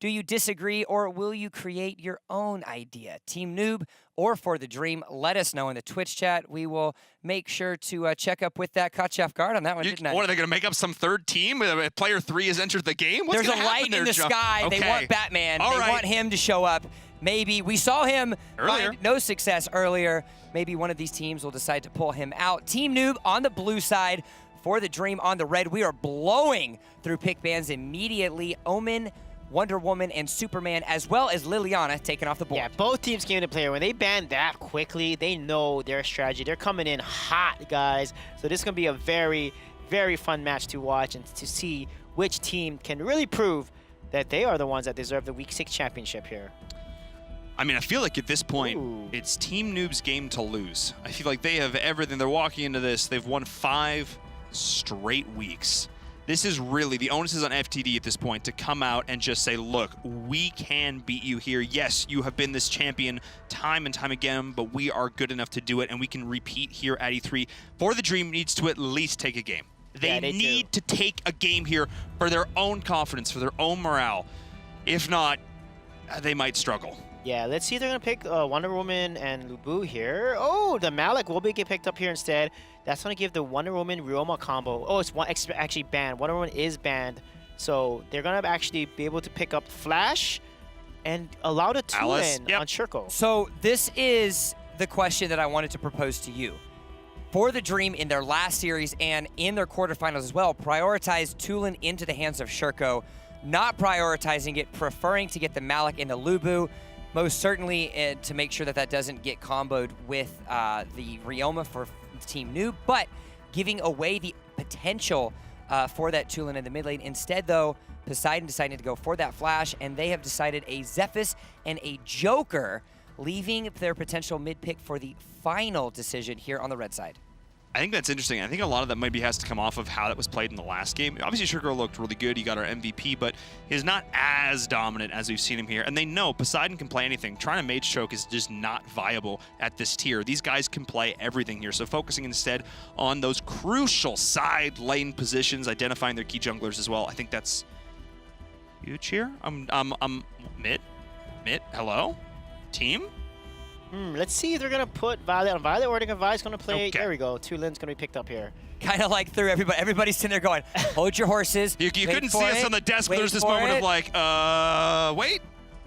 Do you disagree, or will you create your own idea? Team Noob or For the Dream? Let us know in the Twitch chat. We will make sure to check up with that. Caught you off guard on that one, didn't I? What, are they going to make up some third team? Player 3 has entered the game? What's There's a light in the sky. Okay. They want Batman. All they right. want him to show up. Maybe. We saw him earlier. find no success earlier. Maybe one of these teams will decide to pull him out. Team Noob on the blue side, For the Dream on the red. We are blowing through pick bans immediately. Omen, Wonder Woman, and Superman, as well as Liliana, taken off the board. Yeah, both teams came into play. When they ban that quickly, they know their strategy. They're coming in hot, guys. So this is going to be a very, very fun match to watch and to see which team can really prove that they are the ones that deserve the Week 6 championship here. I mean, I feel like at this point, Ooh. it's Team Noob's game to lose. I feel like they have everything. They're walking into this. They've won 5 straight weeks. This is really, the onus is on FTD at this point to come out and just say, look, we can beat you here. Yes, you have been this champion time and time again, but we are good enough to do it, and we can repeat here at E3. For the Dream needs to at least take a game. They need to take a game here for their own confidence, for their own morale. If not, they might struggle. Yeah, let's see if they're going to pick Wonder Woman and Lubu here. Oh, the Malik will be get picked up here instead. That's going to give the Wonder Woman Ryoma combo. Oh, it's actually banned. Wonder Woman is banned. So they're going to actually be able to pick up Flash and allow the two-in on Shirko. So this is the question that I wanted to propose to you. For the Dream in their last series and in their quarterfinals as well, prioritize Tulin into the hands of Shirko, not prioritizing it, preferring to get the Malik into Lubu. Most certainly to make sure that that doesn't get comboed with the Ryoma for Team Noob, but giving away the potential for that Tulin in the mid lane. Instead, though, Poseidon decided to go for that Flash, and they have decided a Zephys and a Joker, leaving their potential mid pick for the final decision here on the red side. I think that's interesting. I think a lot of that maybe has to come off of how that was played in the last game. Obviously, Shirko looked really good. He got our MVP, but he's not as dominant as we've seen him here. And they know Poseidon can play anything. Trying to mage choke is just not viable at this tier. These guys can play everything here. So focusing instead on those crucial side lane positions, identifying their key junglers as well. I think that's huge here. Mid, hello? Team? Let's see if they're going to put Violet on Violet, or they're going to play. Okay. There we go. Tulin's going to be picked up here. Kind of like through everybody. Everybody's sitting there going, hold your horses. You couldn't see us on the desk, but there's this moment of like, wait.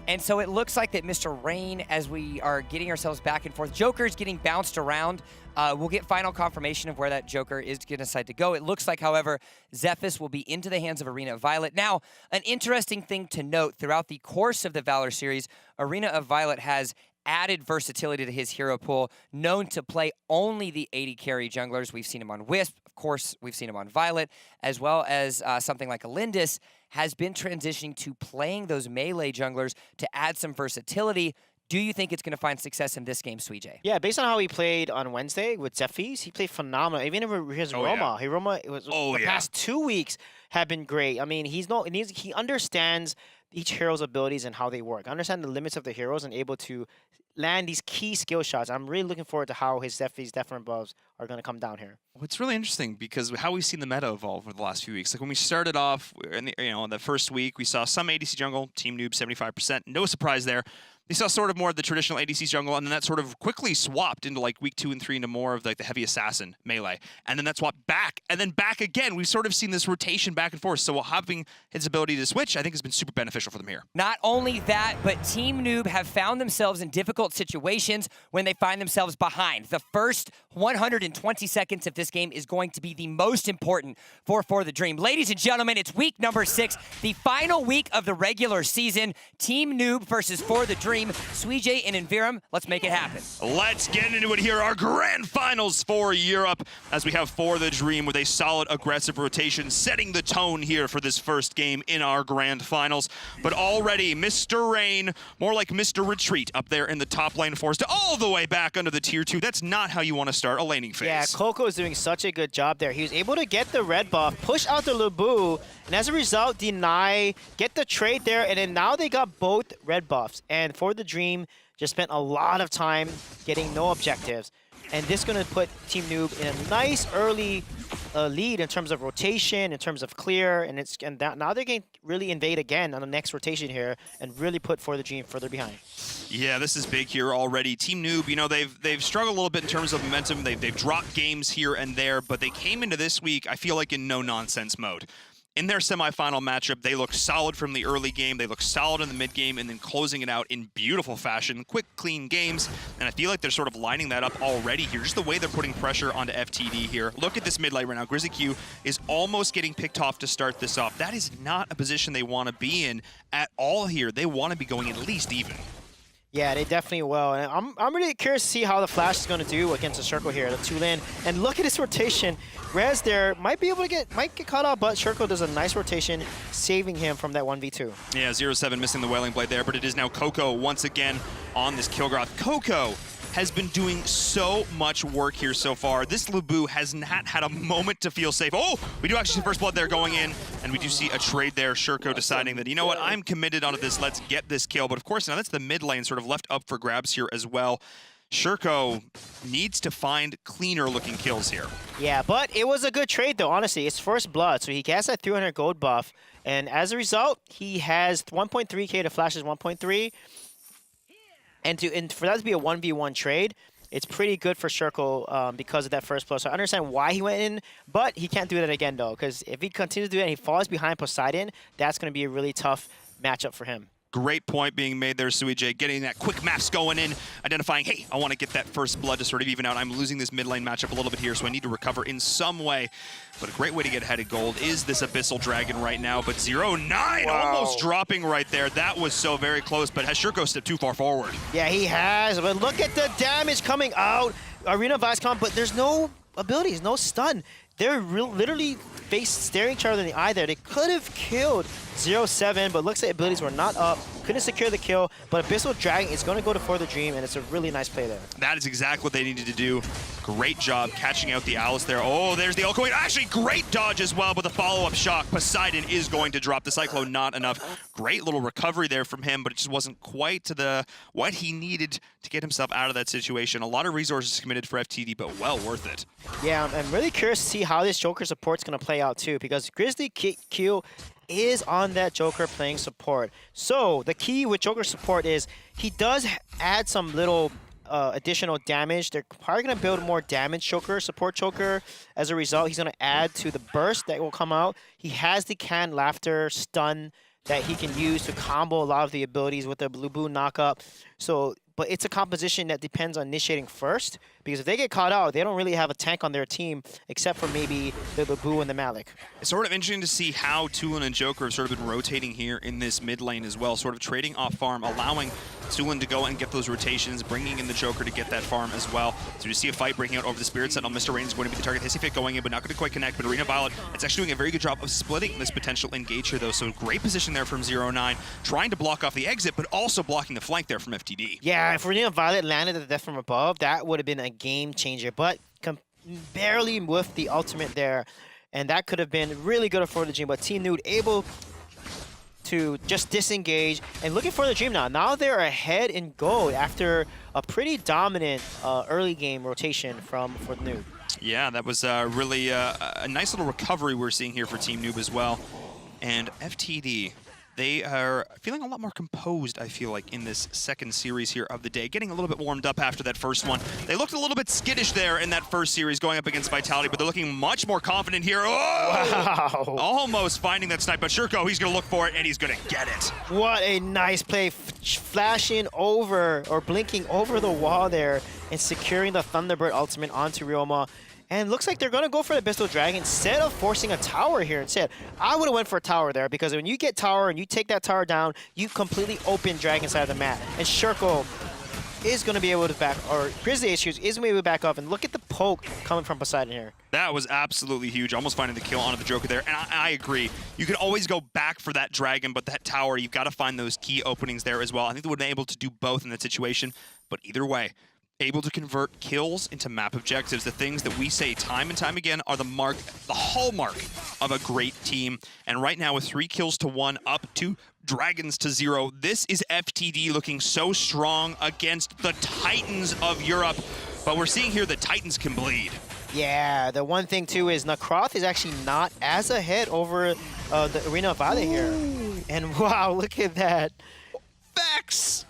And so it looks like that Mr. Rain, as we are getting ourselves back and forth, Joker's getting bounced around. We'll get final confirmation of where that Joker is going to decide to go. It looks like, however, Zephys will be into the hands of Arena of Violet. Now, an interesting thing to note throughout the course of the Valor series, Arena of Violet has added versatility to his hero pool, known to play only the 80 carry junglers. We've seen him on Wisp, of course, we've seen him on Violet, as well as something like Alindis has been transitioning to playing those melee junglers to add some versatility. Do you think it's going to find success in this game, Sweej? Yeah, based on how he played on Wednesday with Zephys, he played phenomenal. Even his Roma, the past 2 weeks have been great. I mean, he understands each hero's abilities and how they work. Understand the limits of the heroes and able to land these key skill shots. I'm really looking forward to how his Zephys different buffs are going to come down here. Well, it's really interesting because how we've seen the meta evolve over the last few weeks. Like when we started off in the first week, we saw some ADC jungle, Team Noob 75%. No surprise there. We saw sort of more of the traditional ADC jungle, and then that sort of quickly swapped into like week 2 and 3 into more of like the heavy assassin melee. And then that swapped back, and then back again. We've sort of seen this rotation back and forth. So having his ability to switch, I think has been super beneficial for them here. Not only that, but Team Noob have found themselves in difficult situations when they find themselves behind. The first 120 seconds of this game is going to be the most important for the Dream. Ladies and gentlemen, it's week number 6, the final week of the regular season. Team Noob versus For the Dream. Sweej and Envirum, let's make it happen. Let's get into it here. Our grand finals for Europe as we have For the Dream with a solid aggressive rotation, setting the tone here for this first game in our grand finals. But already, Mr. Rain, more like Mr. Retreat up there in the top lane, forced all the way back under the tier 2. That's not how you want to start a laning phase. Yeah, Coco is doing such a good job there. He was able to get the red buff, push out the Lubu, and as a result, deny, get the trade there, and then now they got both red buffs. And For the Dream just spent a lot of time getting no objectives. And this is going to put Team Noob in a nice early lead in terms of rotation, in terms of clear, and now they're going to really invade again on the next rotation here and really put For the Dream further behind. Yeah, this is big here already. Team Noob, you know, they've struggled a little bit in terms of momentum. They've dropped games here and there, but they came into this week, I feel like, in no-nonsense mode. In their semifinal matchup, they look solid from the early game, they look solid in the mid game, and then closing it out in beautiful fashion. Quick, clean games, and I feel like they're sort of lining that up already here. Just the way they're putting pressure onto FTD here. Look at this mid lane right now. Grizzly Q is almost getting picked off to start this off. That is not a position they want to be in at all here. They want to be going at least even. Yeah, they definitely will. And I'm really curious to see how the Flash is going to do against the Circle here, the 2-lane. And look at his rotation. Rez there might get caught out, but Circle does a nice rotation, saving him from that 1v2. Yeah, 0-7 missing the Wailing Blade there, but it is now Coco once again on this Kilgroth. Coco has been doing so much work here so far. This Lubu has not had a moment to feel safe. Oh, we do actually see First Blood there going in, and we do see a trade there. Shurko deciding that, you know what, I'm committed onto this. Let's get this kill. But of course, now that's the mid lane sort of left up for grabs here as well. Shurko needs to find cleaner looking kills here. Yeah, but it was a good trade though, honestly. It's First Blood, so he gets that 300 gold buff. And as a result, he has 1.3k to Flash's 1.3. And for that to be a 1v1 trade, it's pretty good for Shurko because of that First Blood. So I understand why he went in, but he can't do that again, though, because if he continues to do that and he falls behind Poseidon, that's going to be a really tough matchup for him. Great point being made there, Suijay, getting that quick maps going in, identifying, hey, I want to get that First Blood to sort of even out. I'm losing this mid lane matchup a little bit here, so I need to recover in some way. But a great way to get ahead of gold is this Abyssal Dragon right now, but 0-9 almost dropping right there. That was so very close, but has Shurko stepped too far forward? Yeah, he has, but look at the damage coming out. Arena Viscom, but there's no abilities, no stun. They're literally staring each other in the eye there. They could have killed 0-7, but looks like abilities were not up. Couldn't secure the kill, but Abyssal Dragon is going to go to For the Dream, and it's a really nice play there. That is exactly what they needed to do. Great job catching out the Alice there. Oh, there's the Ultimate. Actually, great dodge as well, but the follow-up shock. Poseidon is going to drop the Cyclone, not enough. Great little recovery there from him, but it just wasn't quite to what he needed to get himself out of that situation. A lot of resources committed for FTD, but well worth it. Yeah, I'm really curious to see how this Joker support's going to play out too, because Grizzly Q is on that Joker playing support. So the key with Joker support is he does add some little additional damage. They're probably going to build more damage Joker, support Joker. As a result, he's going to add to the burst that will come out. He has the canned laughter stun that he can use to combo a lot of the abilities with the Lubu knockup. But it's a composition that depends on initiating first, because if they get caught out, they don't really have a tank on their team except for maybe the Lubu and the Malik. It's sort of interesting to see how Tulin and Joker have sort of been rotating here in this mid lane as well, sort of trading off farm, allowing Tulin to go and get those rotations, bringing in the Joker to get that farm as well. So you see a fight breaking out over the Spirit Sentinel. Mr. Rain is going to be the target. Hissy Fit going in, but not going to quite connect. But Arena Violet, it's actually doing a very good job of splitting this potential engage here, though. So great position there from 0-9, trying to block off the exit, but also blocking the flank there from FTD. Yeah, if Arena Violet landed the death from above, that would have been a game changer, but barely with the ultimate there. And that could have been really good for the Dream, but Team Noob able to just disengage and looking for the Dream now. Now they're ahead in gold after a pretty dominant early game rotation for the Noob. Yeah, that was really a nice little recovery we're seeing here for Team Noob as well. And FTD, they are feeling a lot more composed, I feel like, in this second series here of the day. Getting a little bit warmed up after that first one. They looked a little bit skittish there in that first series going up against Vitality, but they're looking much more confident here. Oh! Wow! Almost finding that snipe, but Shurko, he's going to look for it, and he's going to get it. What a nice play. Flashing over, or blinking over the wall there, and securing the Thunderbird ultimate onto Ryoma. And looks like they're going to go for the Abyssal Dragon instead of forcing a tower here instead. I would have went for a tower there, because when you get tower and you take that tower down, you completely open Dragon side of the map. And Shurko is going to be able to back, or Grizzly Issues is going to be able to back up. And look at the poke coming from Poseidon here. That was absolutely huge. Almost finding the kill onto the Joker there. And I agree. You can always go back for that Dragon, but that tower, you've got to find those key openings there as well. I think they would have been able to do both in that situation. But either way, able to convert kills into map objectives, the things that we say time and time again are the hallmark of a great team. And right now with 3 kills to 1, up 2 Dragons to 0, this is FTD looking so strong against the Titans of Europe. But we're seeing here that Titans can bleed. Yeah, the one thing too is Nakroth is actually not as ahead over the Arena of Valor here. And wow, look at that. Vex!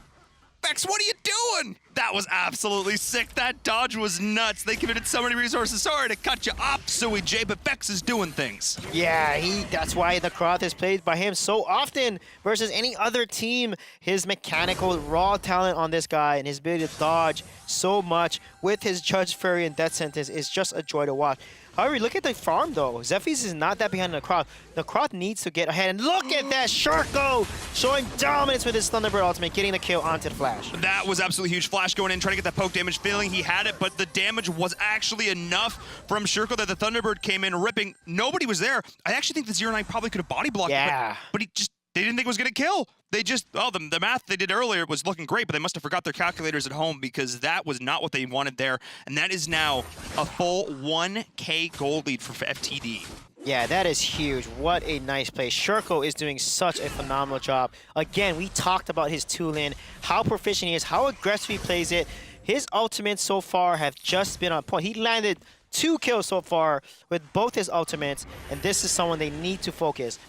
Vex, what are you doing? That was absolutely sick. That dodge was nuts. They committed so many resources. Sorry to cut you off, Suey J, but Vex is doing things. Yeah, that's why Nakroth is played by him so often versus any other team. His mechanical, raw talent on this guy and his ability to dodge so much with his Judge Fairy and Death Sentence is just a joy to watch. However, look at the farm though. Zephyrs is not that behind Nakroth. Nakroth needs to get ahead, and look at that Shurko showing dominance with his Thunderbird ultimate, getting the kill onto the Flash. That was absolutely huge. Flash going in, trying to get that poke damage, feeling he had it, but the damage was actually enough from Shurko that the Thunderbird came in ripping. Nobody was there. I actually think the 0-9 probably could have body blocked it, but they didn't think it was going to kill. They just, the math they did earlier was looking great, but they must have forgot their calculators at home because that was not what they wanted there. And that is now a full 1K gold lead for FTD. Yeah, that is huge. What a nice play. Shurko is doing such a phenomenal job. Again, we talked about his tool-in, how proficient he is, how aggressive he plays it. His ultimates so far have just been on point. He landed 2 kills so far with both his ultimates, and this is someone they need to focus.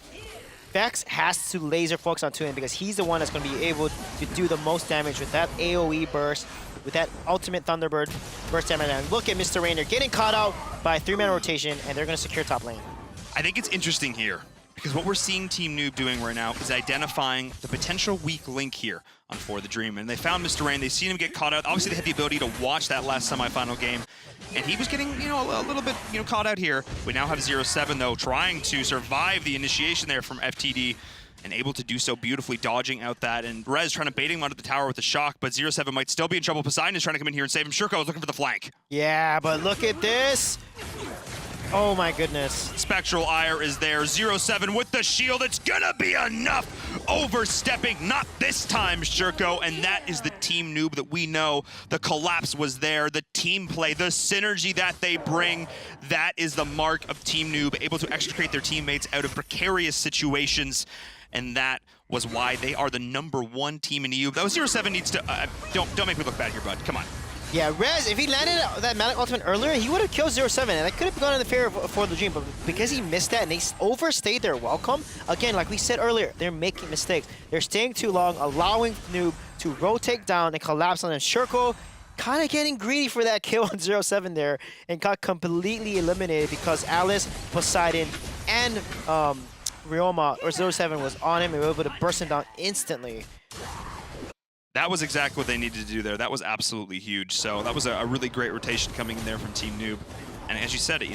Vex has to laser focus on Toon because he's the one that's going to be able to do the most damage with that AoE burst, with that ultimate Thunderbird burst damage. And look at Mr. Rain, they're getting caught out by 3-man rotation, and they're going to secure top lane. I think it's interesting here because what we're seeing Team Noob doing right now is identifying the potential weak link here on For the Dream. And they found Mr. Rain, they've seen him get caught out. Obviously, they had the ability to watch that last semifinal game. And he was getting, a little bit, caught out here. We now have 0-7, though, trying to survive the initiation there from FTD and able to do so beautifully, dodging out that. And Rez trying to bait him onto the tower with a shock, but 0-7 might still be in trouble. Poseidon is trying to come in here and save him. Shurko is looking for the flank. Yeah, but look at this. Oh my goodness. Spectral Ire is there. 0-7 with the shield. It's gonna be enough. Overstepping, not this time, Shurko. And that is the Team Noob that we know. The collapse was there. The team play, the synergy that they bring. That is the mark of Team Noob, able to extricate their teammates out of precarious situations. And that was why they are the #1 team in EU. That was 0-7 needs to, don't make me look bad here, bud. Come on. Yeah, Rez, if he landed that Manic Ultimate earlier, he would have killed 0-7, and that could have gone in the favor For the Dream, but because he missed that and they overstayed their welcome, again, like we said earlier, they're making mistakes. They're staying too long, allowing Noob to rotate down and collapse on them. Shurko kind of getting greedy for that kill on 0-7 there and got completely eliminated because Alice, Poseidon, and Ryoma, or 0-7 was on him and were able to burst him down instantly. That was exactly what they needed to do there. That was absolutely huge. So that was a really great rotation coming in there from Team Noob. And as you said it,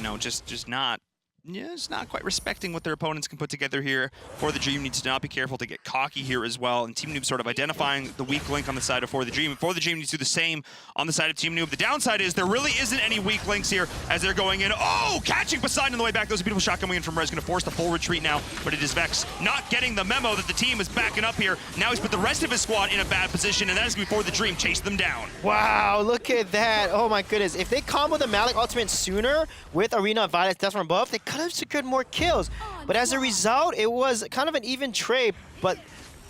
just not quite respecting what their opponents can put together here. For the Dream needs to not be careful to get cocky here as well. And Team Noob sort of identifying the weak link on the side of For the Dream. And For the Dream needs to do the same on the side of Team Noob. The downside is there really isn't any weak links here as they're going in. Oh, catching Poseidon on the way back. That was a beautiful shot coming in from Rez. Going to force the full retreat now. But it is Vex not getting the memo that the team is backing up here. Now he's put the rest of his squad in a bad position. And that is going to be For the Dream. Chase them down. Wow, look at that. Oh my goodness. If they combo the Malik Ultimate sooner with Arena of Violence Death from above, they could have secured more kills. But as a result, it was kind of an even trade. But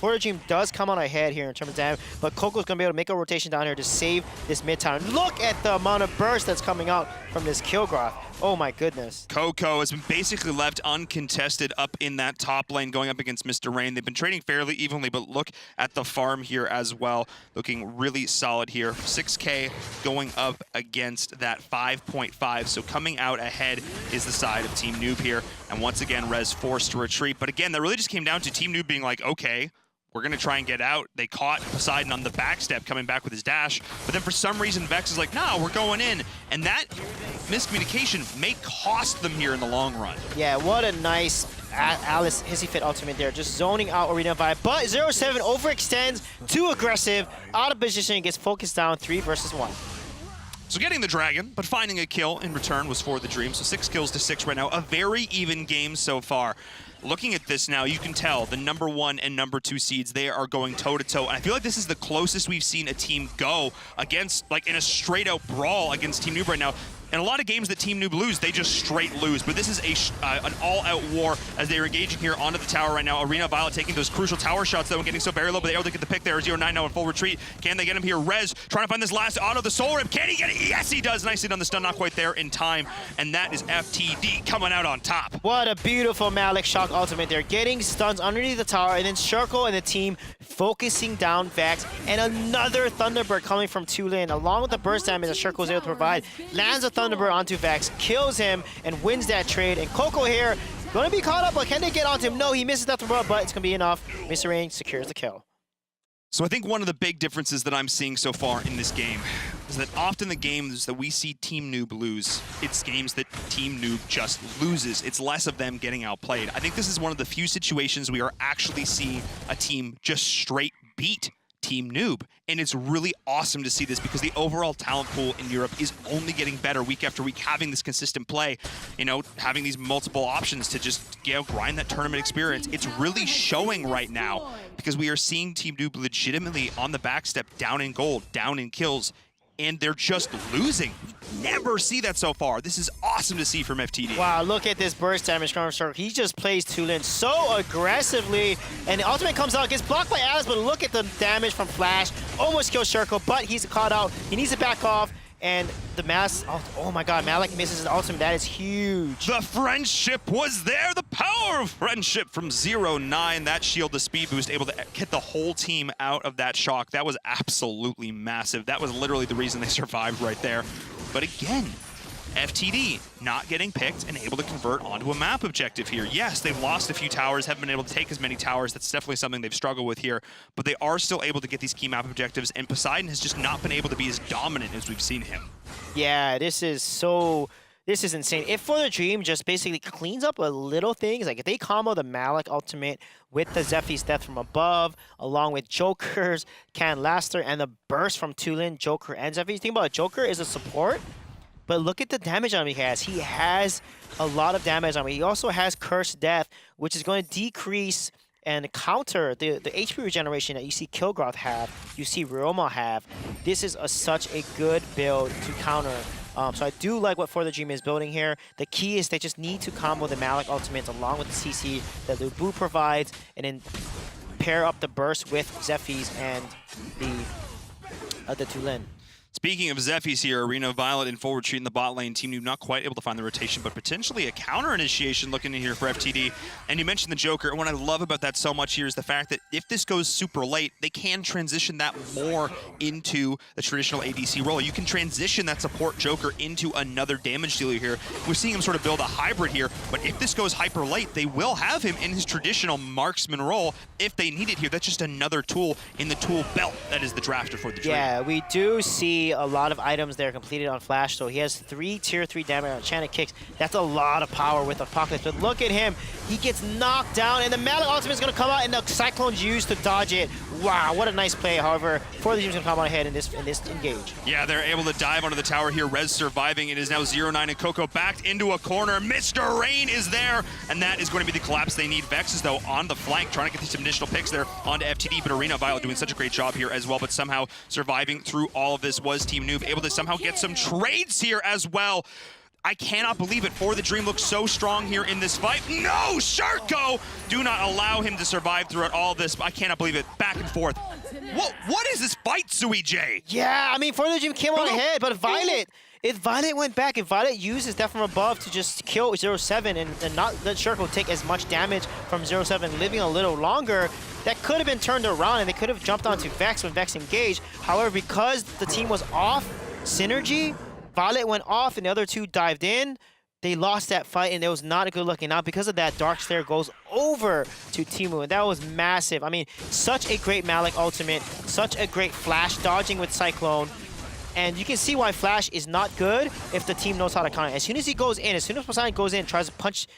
For the Dream does come on ahead here in terms of damage. But Coco's going to be able to make a rotation down here to save this mid-town. Look at the amount of burst that's coming out from this Kilgroth. Oh my goodness. Coco has been basically left uncontested up in that top lane going up against Mr. Rain. They've been trading fairly evenly, but look at the farm here as well. Looking really solid here. 6K going up against that 5.5. So coming out ahead is the side of Team Noob here. And once again, Rez forced to retreat. But again, that really just came down to Team Noob being like, okay, we're going to try and get out. They caught Poseidon on the backstep coming back with his dash. But then for some reason, Vex is like, no, we're going in. And that miscommunication may cost them here in the long run. Yeah, what a nice Alice Hissy Fit ultimate there. Just zoning out Arena Vibe. But 0-7 overextends, too aggressive, out of position, and gets focused down 3 versus 1. So getting the dragon, but finding a kill in return was For the Dream. So 6 kills to 6 right now. A very even game so far. Looking at this now, you can tell the #1 and #2 seeds, they are going toe-to-toe. And I feel like this is the closest we've seen a team go against, like in a straight-out brawl against Team Noob right now. In a lot of games that Team Noob lose, they just straight lose. But this is an all-out war as they are engaging here onto the tower right now. Arena Violet taking those crucial tower shots, though, and getting so very low, but they're able to get the pick there. 0-9 now in full retreat. Can they get him here? Rez trying to find this last auto, the Soul Rip. Can he get it? Yes, he does. Nicely done. The stun not quite there in time. And that is FTD coming out on top. What a beautiful Malik Shock ultimate there. Getting stuns underneath the tower, and then Circle and the team focusing down Vex. And another Thunderbird coming from Tulin, along with the burst damage that Circle was able to provide. Lands a Thunderbird onto Vex, kills him, and wins that trade. And Coco here, going to be caught up, but can they get onto him? No, he misses that Thunderbird, but it's going to be enough. Mr. Rain secures the kill. So I think one of the big differences that I'm seeing so far in this game is that often the games that we see Team Noob lose, it's games that Team Noob just loses. It's less of them getting outplayed. I think this is one of the few situations we are actually seeing a team just straight beat Team Noob. And it's really awesome to see this because the overall talent pool in Europe is only getting better week after week, having this consistent play, you know, having these multiple options to just, you know, grind that tournament experience. It's really showing right now because we are seeing Team Noob legitimately on the backstep, down in gold, down in kills, and they're just losing. We never see that so far. This is awesome to see from FTD. Wow, look at this burst damage from Circle. He just plays Tulin so aggressively, and the ultimate comes out, gets blocked by Alice, but look at the damage from Flash. Almost kills Circle, but he's caught out. He needs to back off, and the mass, oh my god, Malik misses his ultimate. That is huge. The friendship was there. The power of friendship from 0-9. That shield, the speed boost, able to get the whole team out of that shock. That was absolutely massive. That was literally the reason they survived right there. But again, FTD not getting picked and able to convert onto a map objective here. Yes, they've lost a few towers, haven't been able to take as many towers. That's definitely something they've struggled with here, but they are still able to get these key map objectives, and Poseidon has just not been able to be as dominant as we've seen him. Yeah, this is insane. If For the Dream just basically cleans up a little things, like if they combo the Malik ultimate with the Zephy's Death from above, along with Joker's Can Laster and the burst from Tulin, Joker, and Zephy's. Think about it, Joker is a support, but look at the damage on him he has. He has a lot of damage on him. He also has Cursed Death, which is going to decrease and counter the HP regeneration that you see Kilgroth have, you see Roma have. This is such a good build to counter. So I do like what For the Dream is building here. The key is they just need to combo the Malik ultimates along with the CC that Lubu provides, and then pair up the burst with Zephy's and the Tulin. Speaking of Zephy's here, Arena Violet in full retreat in the bot lane. Team Noob not quite able to find the rotation, but potentially a counter initiation looking in here for FTD. And you mentioned the Joker, and what I love about that so much here is the fact that if this goes super late, they can transition that more into the traditional ADC role. You can transition that support Joker into another damage dealer here. We're seeing him sort of build a hybrid here, but if this goes hyper late, they will have him in his traditional marksman role if they need it here. That's just another tool in the tool belt that is the drafted for the Dream. Yeah, we do see a lot of items there completed on Flash, so he has 3 tier 3 damage on Enchanted Kicks. That's a lot of power with Apocalypse, but look at him. He gets knocked down, and the Malik ultimate is going to come out, and the Cyclone's used to dodge it. Wow, what a nice play. However, For the Dream's going to come on ahead in this engage. Yeah, they're able to dive onto the tower here. Rez surviving. It is now 0-9, and Coco backed into a corner. Mr. Rain is there, and that is going to be the collapse they need. Vex is, though, on the flank, trying to get these initial picks there onto FTD, but Arena Violet doing such a great job here as well, but somehow surviving through all of this was Team Noob, able to somehow get some trades here as well. I cannot believe it. For the Dream looks so strong here in this fight. No, Sharko! Do not allow him to survive throughout all of this. I cannot believe it. Back and forth. What is this fight, Sui J? Yeah, I mean, For the Dream came on ahead, but Violet, if Violet went back, if Violet uses Death from above to just kill 0-7 and not let Sharko take as much damage from 0-7, living a little longer, that could have been turned around and they could have jumped onto Vex when Vex engaged. However, because the team was off synergy, Violet went off and the other two dived in. They lost that fight and it was not a good look. And now because of that, Dark Slayer goes over to Timu, and that was massive. I mean, such a great Malik ultimate, such a great Flash dodging with Cyclone. And you can see why Flash is not good if the team knows how to counter. As soon as he goes in, as soon as Poseidon goes in, tries to punch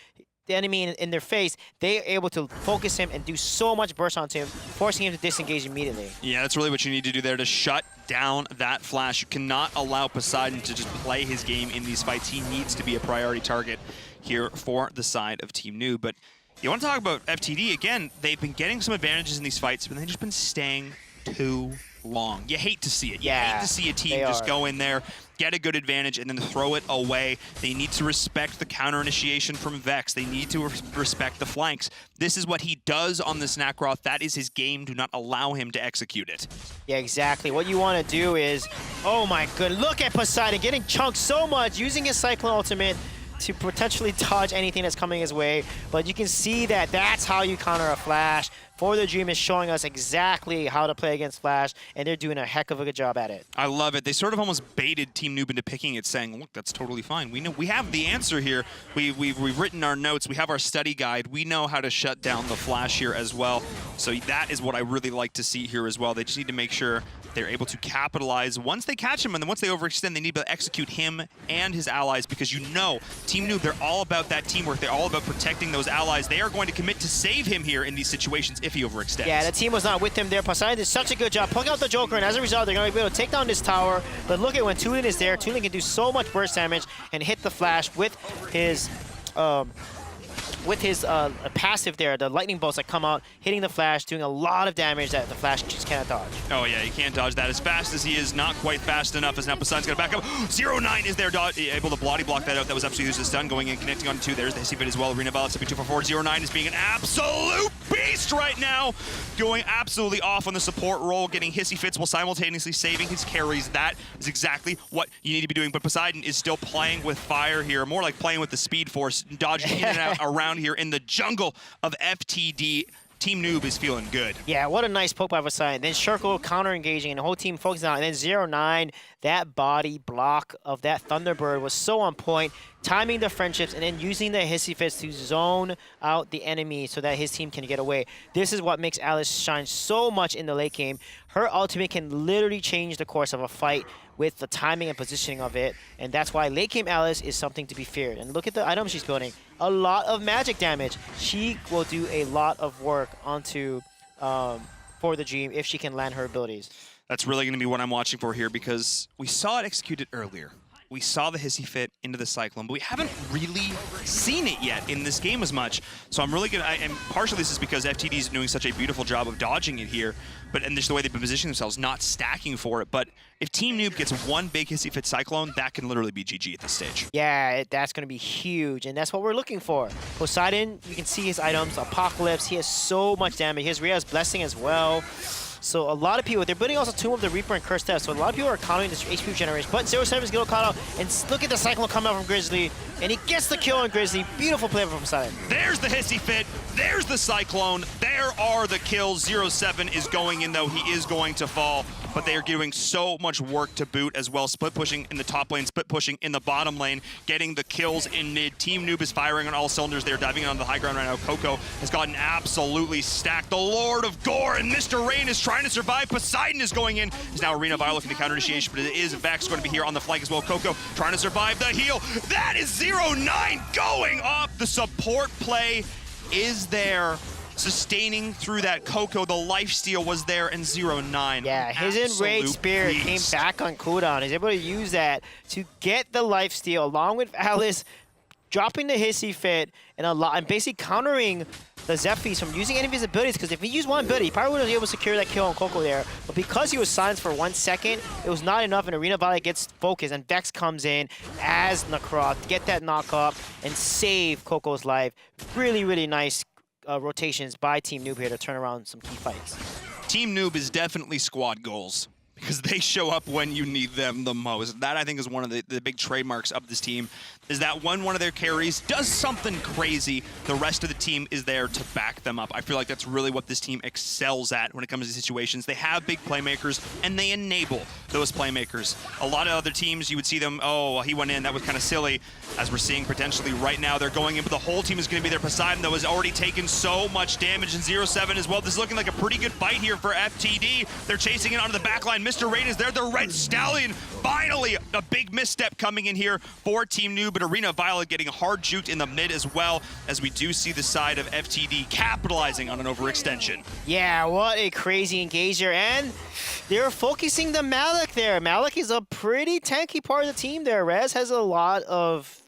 the enemy in their face, they are able to focus him and do so much burst onto him, forcing him to disengage immediately. Yeah, that's really what you need to do there to shut down that Flash. You cannot allow Poseidon to just play his game in these fights. He needs to be a priority target here for the side of Team Noob. But you want to talk about FTD, again, they've been getting some advantages in these fights, but they've just been staying too long. You hate to see it. You Yeah, hate to see a team just go in there, get a good advantage, and then throw it away. They need to respect the counter initiation from Vex. They need to respect the flanks. This is what he does on the Snackroth. That is his game. Do not allow him to execute it. Yeah, exactly. What you want to do is, oh my goodness, look at Poseidon getting chunked so much, using his Cyclone ultimate to potentially dodge anything that's coming his way. But you can see that that's how you counter a Flash. For the Dream is showing us exactly how to play against Flash, and they're doing a heck of a good job at it. I love it. They sort of almost baited Team Noob into picking it, saying, look, that's totally fine. We know we have the answer here. We've written our notes. We have our study guide. We know how to shut down the Flash here as well. So that is what I really like to see here as well. They just need to make sure they're able to capitalize once they catch him, and then once they overextend, they need to execute him and his allies, because you know, Team Noob, they're all about that teamwork. They're all about protecting those allies. They are going to commit to save him here in these situations if he overextends. Yeah, the team was not with him there. Poseidon did such a good job pulling out the Joker, and as a result, they're going to be able to take down this tower. But look at when Tulin is there. Tulin can do so much burst damage and hit the Flash with his passive there, the lightning bolts that come out, hitting the Flash, doing a lot of damage that the Flash just cannot dodge. Oh yeah, he can't dodge that as fast as he is. Not quite fast enough, as now Poseidon's gonna back up. 0-9 is there, able to bloody block that out. That was absolutely useless. Stun going in, connecting on 2. There's the hissy fit as well. Arena Valor 244. 0-9 is being an absolute beast right now. Going absolutely off on the support role, getting hissy fits while simultaneously saving his carries. That is exactly what you need to be doing. But Poseidon is still playing with fire here, more like playing with the Speed Force, dodging in and out around here in the jungle of FTD. Team Noob is feeling good. Yeah, what a nice poke by Poseidon. Then Shirkle counter-engaging, and the whole team focusing on it. And then 0-9, that body block of that Thunderbird was so on point, timing the friendships and then using the hissy fits to zone out the enemy so that his team can get away. This is what makes Alice shine so much in the late game. Her ultimate can literally change the course of a fight with the timing and positioning of it, and that's why late game Alice is something to be feared. And look at the items she's building. A lot of magic damage. She will do a lot of work onto for the Dream if she can land her abilities. That's really going to be what I'm watching for here, because we saw it executed earlier. We saw the hissy fit into the Cyclone, but we haven't really seen it yet in this game as much. So I'm really gonna, and partially this is because FTD is doing such a beautiful job of dodging it here, and just the way they've been positioning themselves, not stacking for it. But if Team Noob gets one big hissy fit Cyclone, that can literally be GG at this stage. Yeah, that's gonna be huge, and that's what we're looking for. Poseidon, you can see his items, Apocalypse, he has so much damage. He has Rhea's Blessing as well. So a lot of people, they're building also Tomb of the Reaper and Curse Death, so a lot of people are countering this HP generation. But 0-7 is going to caught out, and look at the Cyclone come out from Grizzly, and he gets the kill on Grizzly. Beautiful play from Poseidon. There's the hissy fit, there's the Cyclone, there are the kills. 0-7 is going in though, he is going to fall, but they are doing so much work to boot as well. Split pushing in the top lane, split pushing in the bottom lane, getting the kills in mid. Team Noob is firing on all cylinders. They're diving in on the high ground right now. Coco has gotten absolutely stacked. The Lord of Gore and Mr. Rain is trying to survive. Poseidon is going in. He's now Arena Valor looking to counter initiation, but it is Vex going to be here on the flank as well. Coco trying to survive the heal. That is 0-9 going off. The support play is there, sustaining through that Coco. The lifesteal was there, and 0-9. Yeah, his Enraged Spirit came back on cooldown. He's able to use that to get the lifesteal along with Alice, dropping the hissy fit and basically countering the Zephyrs from using any of his abilities, because if he used one ability, he probably wouldn't be able to secure that kill on Coco there. But because he was silenced for 1 second, it was not enough, and Arena Valor gets focused, and Vex comes in as Necroth to get that knock up and save Coco's life. Really, really nice rotations by Team Noob here to turn around some key fights. Team Noob is definitely squad goals, because they show up when you need them the most. That, I think, is one of the big trademarks of this team, is that when one of their carries does something crazy, the rest of the team is there to back them up. I feel like that's really what this team excels at when it comes to situations. They have big playmakers, and they enable those playmakers. A lot of other teams, you would see them, oh, he went in, that was kind of silly. As we're seeing potentially right now, they're going in, but the whole team is going to be there. Poseidon, though, has already taken so much damage, and 0-7 as well. This is looking like a pretty good fight here for FTD. They're chasing it onto the back line. Mr. Rain is there, the Red Stallion. Finally, a big misstep coming in here for Team Noob, but Arena Violet getting hard juked in the mid as well, as we do see the side of FTD capitalizing on an overextension. Yeah, what a crazy engager, and they're focusing the Malik there. Malik is a pretty tanky part of the team there. Rez has a lot of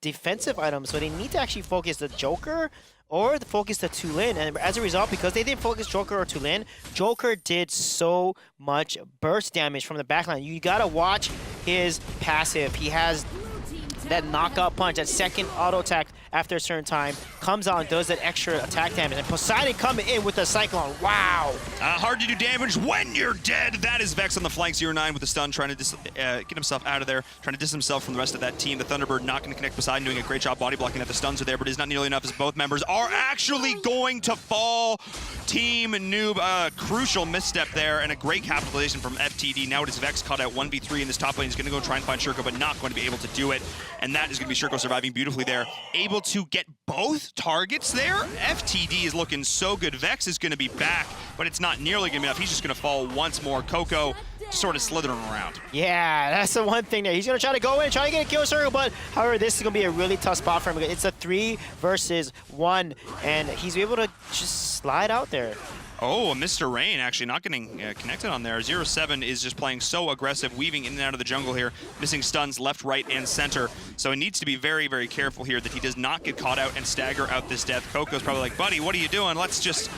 defensive items, so they need to actually focus the Joker or focus the Tulin. And as a result, because they didn't focus Joker or Tulin, Joker did so much burst damage from the backline. You gotta watch his passive. He has that knockout punch, that second auto attack after a certain time, comes out and does that extra attack damage. And Poseidon coming in with the Cyclone. Wow. Hard to do damage when you're dead. That is Vex on the flank, 0-9 with the stun, trying to get himself out of there, trying to distance himself from the rest of that team. The Thunderbird not going to connect. Poseidon doing a great job body blocking that. The stuns are there, but it's not nearly enough as both members are actually going to fall. Team Noob, crucial misstep there, and a great capitalization from FTD. Now it is Vex caught out 1v3 in this top lane. He's going to go try and find Shurko, but not going to be able to do it. And that is going to be Shurko surviving beautifully there. Able to get both targets there. FTD is looking so good. Vex is going to be back, but it's not nearly going to be enough. He's just going to fall once more. Coco sort of slithering around. Yeah, that's the one thing there. He's going to try to go in, try to get a kill Circle, but however, this is going to be a really tough spot for him. It's a 3 versus 1, and he's able to just slide out there. Oh, Mr. Rain actually not getting connected on there. 0-7 is just playing so aggressive, weaving in and out of the jungle here, missing stuns left, right, and center. So he needs to be very, very careful here that he does not get caught out and stagger out this death. Coco's probably like, buddy, what are you doing? Let's just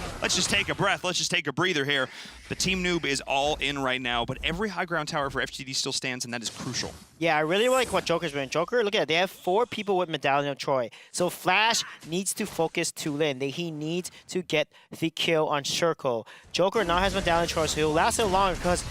take a breath. Let's just take a breather here. The Team Noob is all in right now, but every high ground tower for FTD still stands, and that is crucial. Yeah, I really like what Joker's doing. Joker, look at it. They have 4 people with Medallion of Troy. So Flash needs to focus Tulin. He needs to get the kill on Shurko. Joker now has Medallion of Troy, so he'll last a little longer because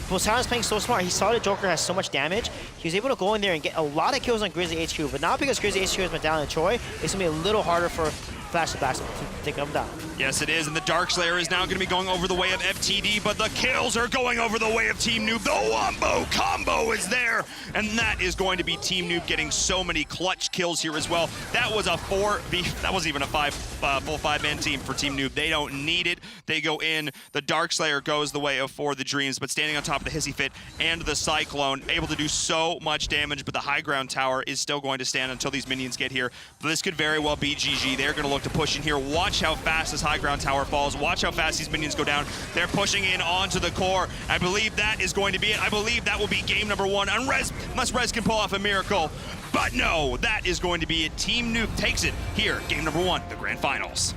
Poseidon's playing so smart. He saw that Joker has so much damage. He was able to go in there and get a lot of kills on Grizzly HQ. But now because Grizzly HQ has Medallion of Troy, it's going to be a little harder for Flash to back to take him down. Yes, it is, and the Darkslayer is now going to be going over the way of FTD, but the kills are going over the way of Team Noob. The Wombo combo is there, and that is going to be Team Noob getting so many clutch kills here as well. That was a 4v, that wasn't even a full 5-man team for Team Noob. They don't need it. They go in. The Darkslayer goes the way of For the Dreams, but standing on top of the Hissy Fit and the Cyclone, able to do so much damage, but the high ground tower is still going to stand until these minions get here. But this could very well be GG. They're going to look to push in here. Watch how fast this high ground tower falls. Watch how fast these minions go down. They're pushing in onto the core. I believe that is going to be it. I believe that will be game number 1 unless Rez can pull off a miracle. But no, that is going to be it. Team Noob takes it here. Game number 1, the grand finals.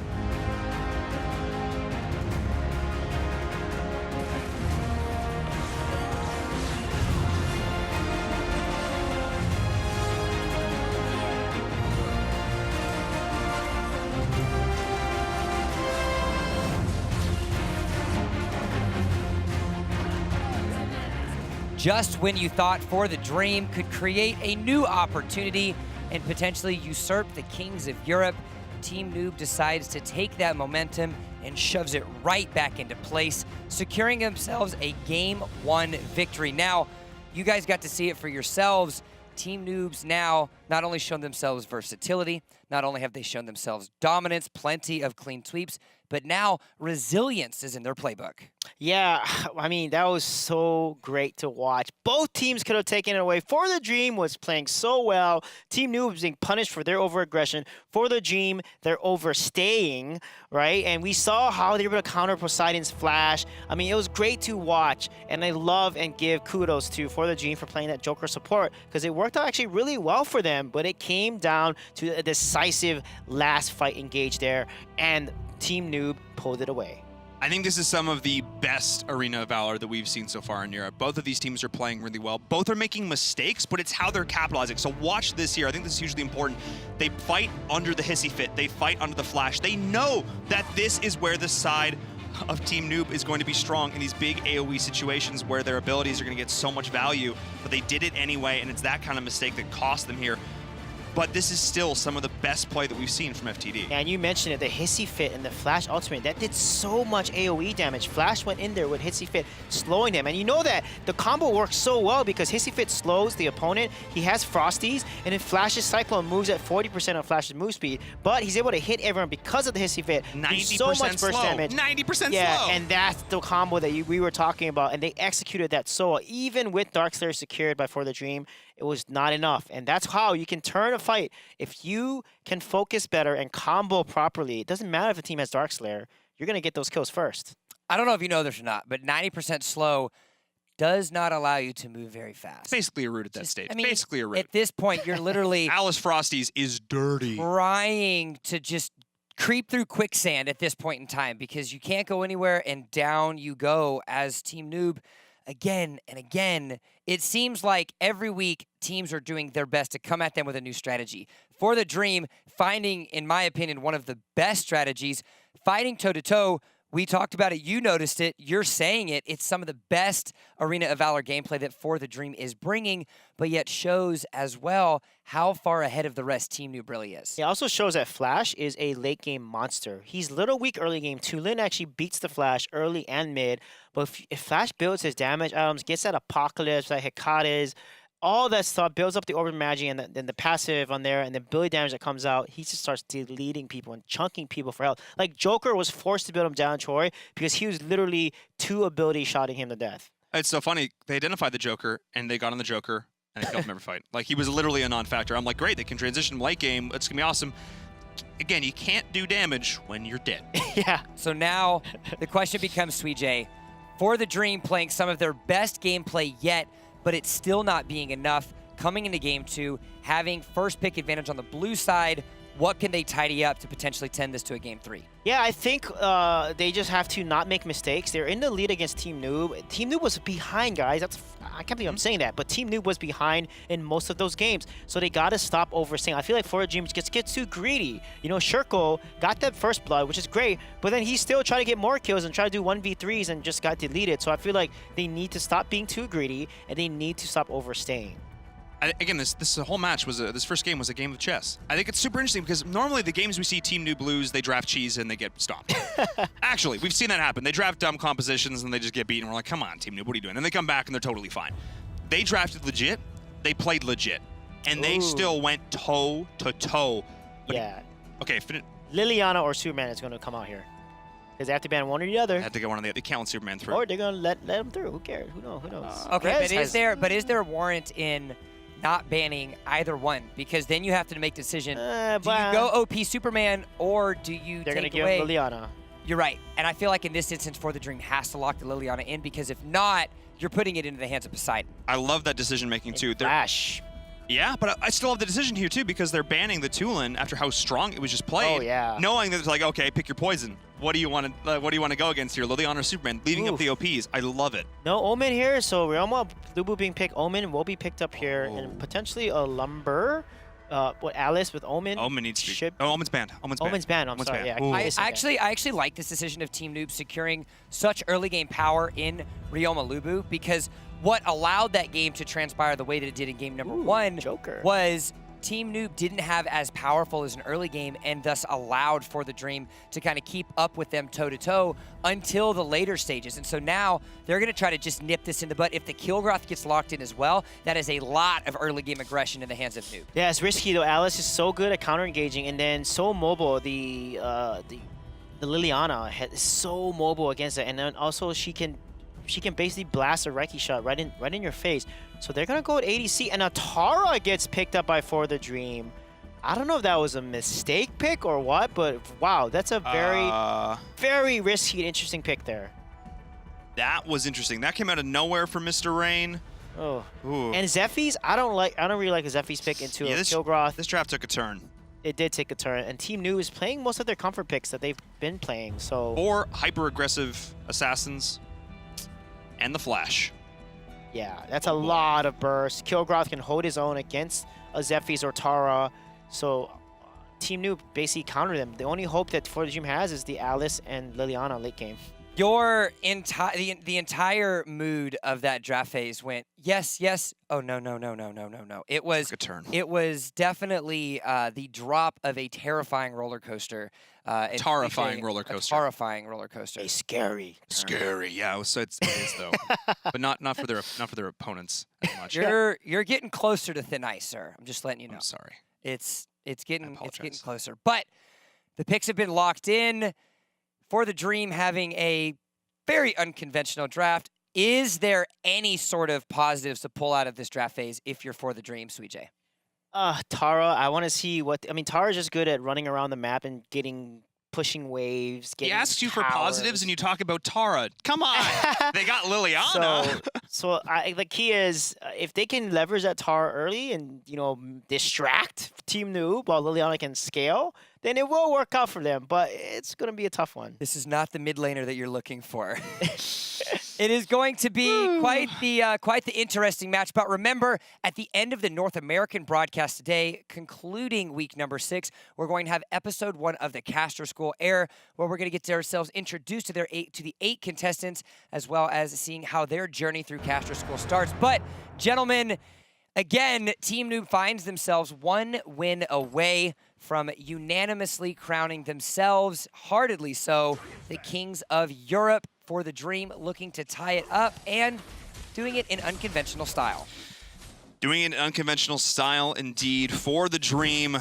Just when you thought For the Dream could create a new opportunity and potentially usurp the kings of Europe, Team Noob decides to take that momentum and shoves it right back into place, securing themselves a Game 1 victory. Now, you guys got to see it for yourselves. Team Noobs now not only shown themselves versatility, not only have they shown themselves dominance, plenty of clean sweeps, but now resilience is in their playbook. Yeah, I mean, that was so great to watch. Both teams could have taken it away. For the Dream was playing so well. Team Noob was being punished for their overaggression. For the Dream, they're overstaying, right? And we saw how they were able to counter Poseidon's flash. I mean, it was great to watch. And I love and give kudos to For the Dream for playing that Joker support because it worked out actually really well for them. But it came down to a decisive last fight engaged there. And Team Noob pulled it away. I think this is some of the best Arena of Valor that we've seen so far in Europe. Both of these teams are playing really well. Both are making mistakes, but it's how they're capitalizing. So watch this here. I think this is hugely important. They fight under the Hissy Fit. They fight under the Flash. They know that this is where the side of Team Noob is going to be strong in these big AoE situations where their abilities are going to get so much value, but they did it anyway, and it's that kind of mistake that cost them here. But this is still some of the best play that we've seen from FTD. And you mentioned it, the Hissy Fit and the Flash Ultimate, that did so much AoE damage. Flash went in there with Hissy Fit, slowing them. And you know that the combo works so well because Hissy Fit slows the opponent. He has Frosties, and then Flash's Cyclone moves at 40% of Flash's move speed. But he's able to hit everyone because of the Hissy Fit. 90% so much burst slow. damage. 90% yeah, slow. And that's the combo that we were talking about. And they executed that so well. Even with Darkslayer secured by For the Dream, it was not enough. And that's how you can turn a fight. If you can focus better and combo properly, it doesn't matter if the team has Darkslayer, you're going to get those kills first. I don't know if you know this or not, but 90% slow does not allow you to move very fast. It's basically a root at that stage. I mean, basically a root. At this point, you're literally Alice Frosties is dirty. trying to just creep through quicksand at this point in time because you can't go anywhere and down you go as Team Noob again and again. It seems like every week teams are doing their best to come at them with a new strategy. For the Dream, finding, in my opinion, one of the best strategies, fighting toe-to-toe. We talked about it. You noticed it. You're saying it. It's some of the best Arena of Valor gameplay that For the Dream is bringing, but yet shows as well how far ahead of the rest Team Noob really is. It also shows that Flash is a late game monster. He's a little weak early game too. Lin actually beats the Flash early and mid, but if Flash builds his damage items, gets that Apocalypse, that Hekates, all that stuff, builds up the Orb of Magi and then the passive on there and the ability damage that comes out, he just starts deleting people and chunking people for health. Like, Joker was forced to build him down Troy because he was literally 2 ability shotting him to death. It's so funny. They identified the Joker, and they got on the Joker, and they killed him every fight. Like, he was literally a non-factor. I'm like, great, they can transition late game. It's going to be awesome. Again, you can't do damage when you're dead. Yeah. So now the question becomes, Sweet J, For the Dream playing some of their best gameplay yet, but it's still not being enough. Coming into Game 2, having first pick advantage on the blue side, what can they tidy up to potentially tend this to a Game 3? Yeah, I think they just have to not make mistakes. They're in the lead against Team Noob. Team Noob was behind, guys. I can't believe I'm saying that, but Team Noob was behind in most of those games. So they got to stop overstaying. I feel like For the Dream just gets too greedy. You know, Shirko got that first blood, which is great, but then he still tried to get more kills and try to do 1v3s and just got deleted. So I feel like they need to stop being too greedy, and they need to stop overstaying. Again, this whole match was this first game was a game of chess. I think it's super interesting because normally the games we see Team Noob lose, they draft cheese and they get stomped. Actually, we've seen that happen. They draft dumb compositions and they just get beaten. We're like, come on, Team Noob, what are you doing? And they come back and they're totally fine. They drafted legit. They played legit, and they still went toe to toe. Yeah. Okay. Liliana or Superman is going to come out here. Because they have to ban one or the other. They have to get one of the other. They can't let Superman through. Or they're going to let him through. Who cares? Who knows? Who knows? Okay, but is there a warrant in not banning either one? Because then you have to make a decision. Do you go OP Superman or do you they're take gonna away? Give Liliana. You're right. And I feel like in this instance, For the Dream has to lock the Liliana in because if not, you're putting it into the hands of Poseidon. I love that decision making too. Flash. Yeah, but I still have the decision here too because they're banning the Tulin after how strong it was just played. Oh yeah. Knowing that it's like, okay, pick your poison. What do you want to go against here? Liliana or Superman? Leaving up the OPs. I love it. No Omen here, so Realma Lubu being picked. Omen will be picked up here, and potentially a Lumber. Alice with Omen? Omen needs to be. Oh, Omen's banned. Omen's banned. I'm sorry. Yeah, I actually like this decision of Team Noob securing such early game power in Ryoma Lubu because what allowed that game to transpire the way that it did in game number 1 Joker. was Team Noob didn't have as powerful as an early game and thus allowed For the Dream to kind of keep up with them toe-to-toe until the later stages. And so now they're going to try to just nip this in the butt. If the Kilgroth gets locked in as well, that is a lot of early game aggression in the hands of Noob. Yeah, it's risky though. Alice is so good at counter-engaging and then so mobile. The Liliana is so mobile against it, and then also she can basically blast a Reiki shot right in your face. So they're gonna go with ADC, and Atara gets picked up by For the Dream. I don't know if that was a mistake pick or what, but wow, that's a very risky and interesting pick there. That was interesting. That came out of nowhere for Mr. Rain. Oh. Ooh. And Zephy's, I don't really like a Zephy's pick into a Kilgroth. This draft took a turn. It did take a turn, and Team Noob is playing most of their comfort picks that they've been playing. So 4 hyper-aggressive assassins and the Flash. Yeah, that's a lot of burst. Kilgroth can hold his own against a Zephy's or Tara. So Team Noob basically countered them. The only hope that For the Dream has is the Alice and Liliana late game. The entire mood of that draft phase went yes. Oh no. It was a turn. It was definitely the drop of a terrifying roller coaster. Terrifying roller coaster. Terrifying roller coaster. A scary. Scary. Yeah, it is though, but not for their opponents as much. You're getting closer to thin ice, sir. I'm just letting you know. I'm sorry. It's getting closer, but the picks have been locked in. For the Dream having a very unconventional draft. Is there any sort of positives to pull out of this draft phase if you're For the Dream, Sweet J? Tara, I want to see what... I mean, Tara's just good at running around the map and getting pushing waves, He getting asks you for towers. positives and you talk about Tara. Come on. They got Liliana. So the key is if they can leverage that Tara early and, you know, distract Team Noob while Liliana can scale, then it will work out for them. But it's going to be a tough one. This is not the mid laner that you're looking for. It is going to be quite the interesting match. But remember, at the end of the North American broadcast today, concluding week number 6, we're going to have episode 1 of the Caster School air, where we're going to get ourselves introduced to the 8 contestants, as well as seeing how their journey through Caster School starts. But gentlemen, again, Team Noob finds themselves 1 win away from unanimously crowning themselves, heartedly so, the Kings of Europe for the Dream, looking to tie it up and doing it in unconventional style. Doing it in unconventional style, indeed, for the Dream.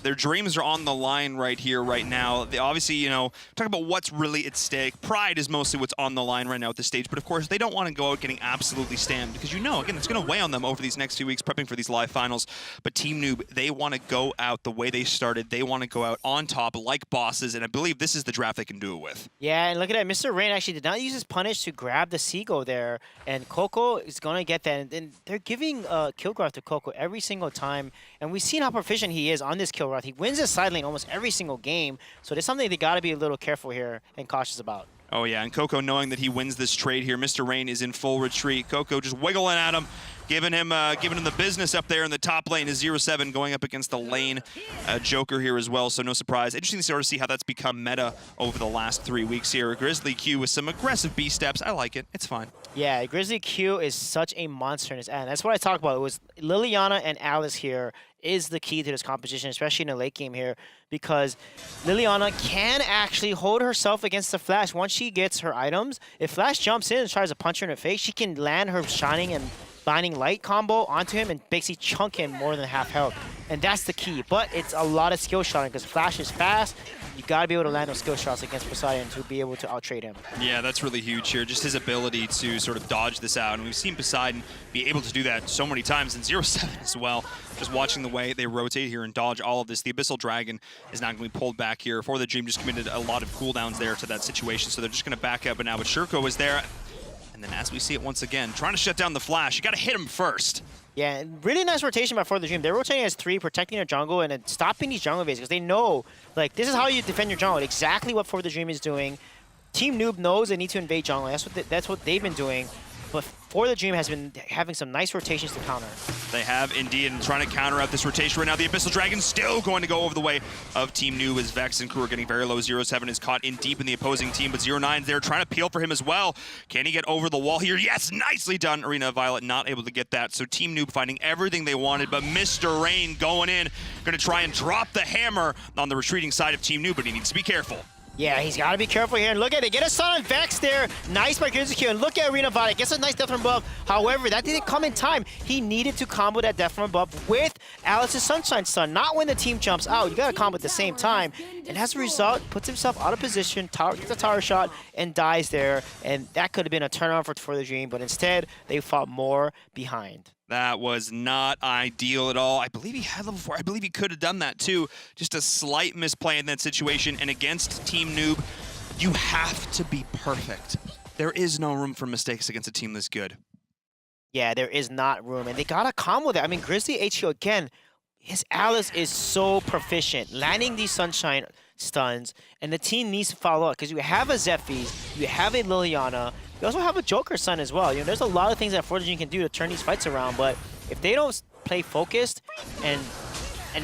Their dreams are on the line right here, right now. They obviously, you know, talk about what's really at stake. Pride is mostly what's on the line right now at this stage, but of course, they don't want to go out getting absolutely stammed because, you know, again, it's going to weigh on them over these next few weeks prepping for these live finals. But Team Noob, they want to go out the way they started. They want to go out on top like bosses, and I believe this is the draft they can do it with. Yeah, and look at that. Mr. Rain actually did not use his punish to grab the Seagull there, and Coco is going to get that. And they're giving kill growth to Coco every single time, and we've seen how proficient he is on this kill growth. He wins his side lane almost every single game, so there's something they got to be a little careful here and cautious about. Oh yeah, and Coco knowing that he wins this trade here. Mr. Rain is in full retreat. Coco just wiggling at him, giving him the business up there in the top lane. Is 0-7 going up against the lane Joker here as well, so no surprise. Interesting to sort of see how that's become meta over the last 3 weeks here. Grizzly Q with some aggressive B steps. I like it. It's fine. Yeah, Grizzly Q is such a monster in his end. That's what I talked about. It was Liliana and Alice here is the key to this competition, especially in the late game here, because Liliana can actually hold herself against the Flash once she gets her items. If Flash jumps in and tries to punch her in the face, she can land her Shining and Blinding Light combo onto him and basically chunk him more than half health. And that's the key. But it's a lot of skill shotting because Flash is fast. You got to be able to land those skill shots against Poseidon to be able to out-trade him. Yeah, that's really huge here. Just his ability to sort of dodge this out. And we've seen Poseidon be able to do that so many times in 0-7 as well. Just watching the way they rotate here and dodge all of this. The Abyssal Dragon is not going to be pulled back here. For the Dream just committed a lot of cooldowns there to that situation. So they're just going to back up. But now with Shurko is there. And then as we see it once again, trying to shut down the Flash. You got to hit him first. Yeah, really nice rotation by For the Dream. They're rotating as 3, protecting their jungle, and then stopping these jungle invades because they know, like, this is how you defend your jungle. Exactly what For the Dream is doing. Team Noob knows they need to invade jungle. That's what they've been doing. But For the Dream has been having some nice rotations to counter. They have indeed, and trying to counter out this rotation right now. The Abyssal Dragon still going to go over the way of Team Noob as Vex and crew are getting very low. 0-7 is caught in deep in the opposing team, but 0-9 is there trying to peel for him as well. Can he get over the wall here? Yes, nicely done. Arena of Violet not able to get that. So Team Noob finding everything they wanted, but Mr. Rain going in, going to try and drop the hammer on the retreating side of Team Noob, but he needs to be careful. Yeah, he's got to be careful here. And look at it. Get a stun on Vex there. Nice by Grizzly Q. And look at Arena Violet. Gets a nice death from above. However, that didn't come in time. He needed to combo that death from above with Alice's Sunshine Stun. Not when the team jumps out. You got to combo at the same time. And as a result, puts himself out of position, gets a tower shot, and dies there. And that could have been a turnaround for the Dream. But instead, they fought more behind. That was not ideal at all. I believe he had level 4. I believe he could have done that too. Just a slight misplay in that situation. And against Team Noob, you have to be perfect. There is no room for mistakes against a team this good. Yeah, there is not room. And they got to combo that. I mean, Grizzly HQ, again, his Alice is so proficient. Landing these Sunshine stuns. And the team needs to follow up. Because you have a Zephyrs, you have a Liliana, you also have a Joker Sun as well. You know, there's a lot of things that For the Dream can do to turn these fights around, but if they don't play focused and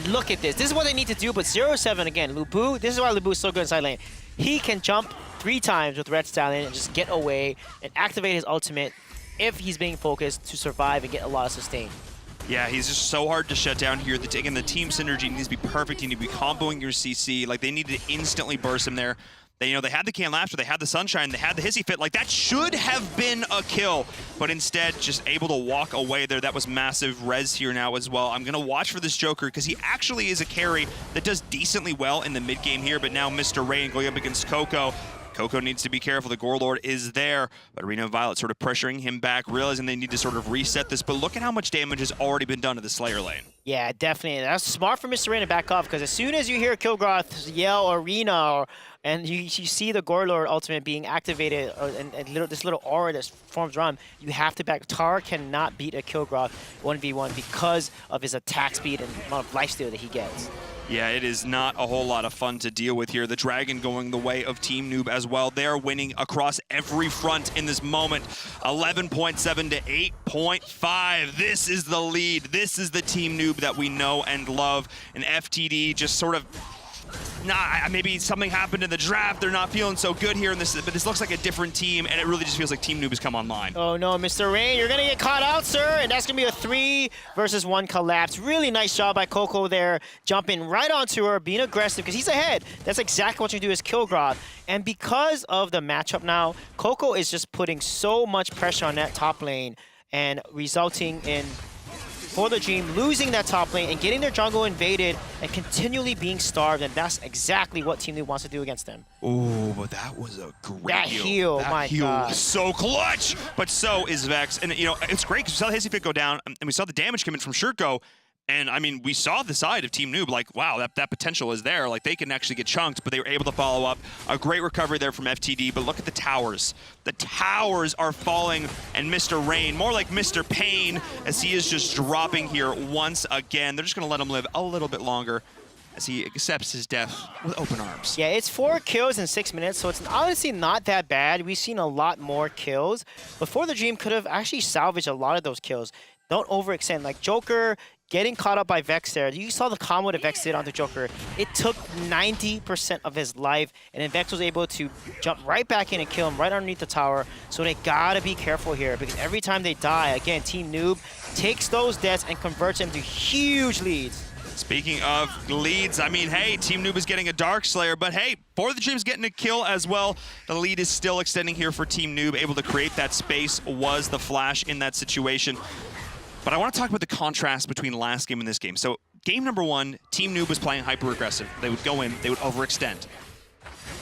look at this is what they need to do. But 0-7 again, Lubu, this is why Lubu is so good in side lane. He can jump 3 times with Red Stallion and just get away and activate his ultimate if he's being focused to survive and get a lot of sustain. Yeah, he's just so hard to shut down here. Again, the team synergy needs to be perfect. You need to be comboing your CC. Like, they need to instantly burst him there. They, they had the Can Laughter, they had the Sunshine, they had the Hissy Fit. Like, that should have been a kill, but instead just able to walk away there. That was massive res here now as well. I'm going to watch for this Joker because he actually is a carry that does decently well in the mid game here, but now Mr. Rain going up against Coco. Coco needs to be careful. The Gorelord is there, but Arena of Violet sort of pressuring him back, realizing they need to sort of reset this. But look at how much damage has already been done to the Slayer lane. Yeah, definitely. That's smart for Mr. Rain to back off, because as soon as you hear Kilgroth yell Arena, and you see the Gorlord ultimate being activated, and this little aura that forms around, you have to back. Tar cannot beat a Kilgroth 1v1 because of his attack speed and amount of lifesteal that he gets. Yeah, it is not a whole lot of fun to deal with here. The Dragon going the way of Team Noob as well. They're winning across every front in this moment. 11.7 to 8.5. This is the lead. This is the Team Noob that we know and love. And FTD just sort of, maybe something happened in the draft. They're not feeling so good here, but this looks like a different team, and it really just feels like Team Noob has come online. Oh no, Mr. Rain, you're gonna get caught out, sir, and that's gonna be a 3 versus 1 collapse. Really nice job by Coco there, jumping right onto her, being aggressive, because he's ahead. That's exactly what you do as Kilgroth. And because of the matchup now, Coco is just putting so much pressure on that top lane, and resulting in For the Dream losing that top lane and getting their jungle invaded and continually being starved, and that's exactly what Team Noob wants to do against them. Oh, but that was a great heal. My God. Was so clutch, but so is Vex. And, you know, it's great because we saw the Hasty Fit go down, and we saw the damage come in from Shurko. And, I mean, we saw the side of Team Noob, like, wow, that potential is there. Like, they can actually get chunked, but they were able to follow up. A great recovery there from FTD, but look at the towers. The towers are falling, and Mr. Rain, more like Mr. Pain, as he is just dropping here once again. They're just going to let him live a little bit longer as he accepts his death with open arms. Yeah, it's 4 kills in 6 minutes, so it's honestly not that bad. We've seen a lot more kills. Before the Dream could have actually salvaged a lot of those kills. Don't overextend. Like Joker getting caught up by Vex there. You saw the combo that Vex did onto Joker. It took 90% of his life, and then Vex was able to jump right back in and kill him right underneath the tower. So they gotta be careful here, because every time they die, again, Team Noob takes those deaths and converts them to huge leads. Speaking of leads, I mean, hey, Team Noob is getting a Dark Slayer, but hey, For the Dream's getting a kill as well. The lead is still extending here for Team Noob. Able to create that space was the flash in that situation. But I want to talk about the contrast between last game and this game. So game number 1, Team Noob was playing hyper-aggressive. They would go in, they would overextend.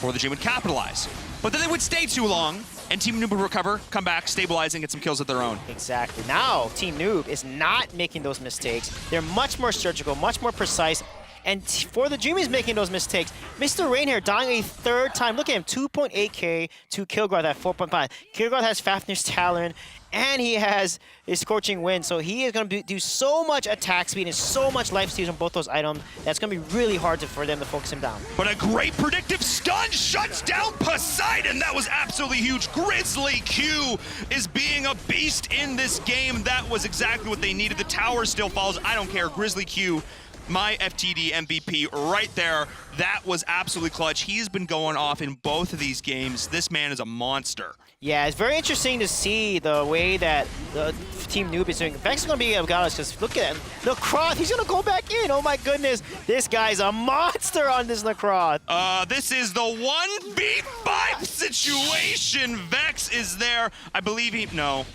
For the Dream would capitalize. But then they would stay too long, and Team Noob would recover, come back, stabilize, and get some kills of their own. Exactly. Now, Team Noob is not making those mistakes. They're much more surgical, much more precise. And For the Dream is making those mistakes. Mr. Rain here dying a 3rd time. Look at him, 2.8k to Kilgroth at 4.5. Kilgroth has Fafnir's Talon, and he has his Scorching Wind. So he is going to do so much attack speed and so much life steals on both those items. That's going to be really hard for them to focus him down. But a great predictive stun shuts down Poseidon. That was absolutely huge. Grizzly Q is being a beast in this game. That was exactly what they needed. The tower still falls. I don't care. Grizzly Q, my FTD MVP right there. That was absolutely clutch. He's been going off in both of these games. This man is a monster. Yeah, it's very interesting to see the way that the Team Noob is doing. Vex is going to be regardless, because look at him. Necroth, he's going to go back in. Oh my goodness. This guy's a monster on this Necroth. This is the 1v5 situation. Vex is there. I believe he... No.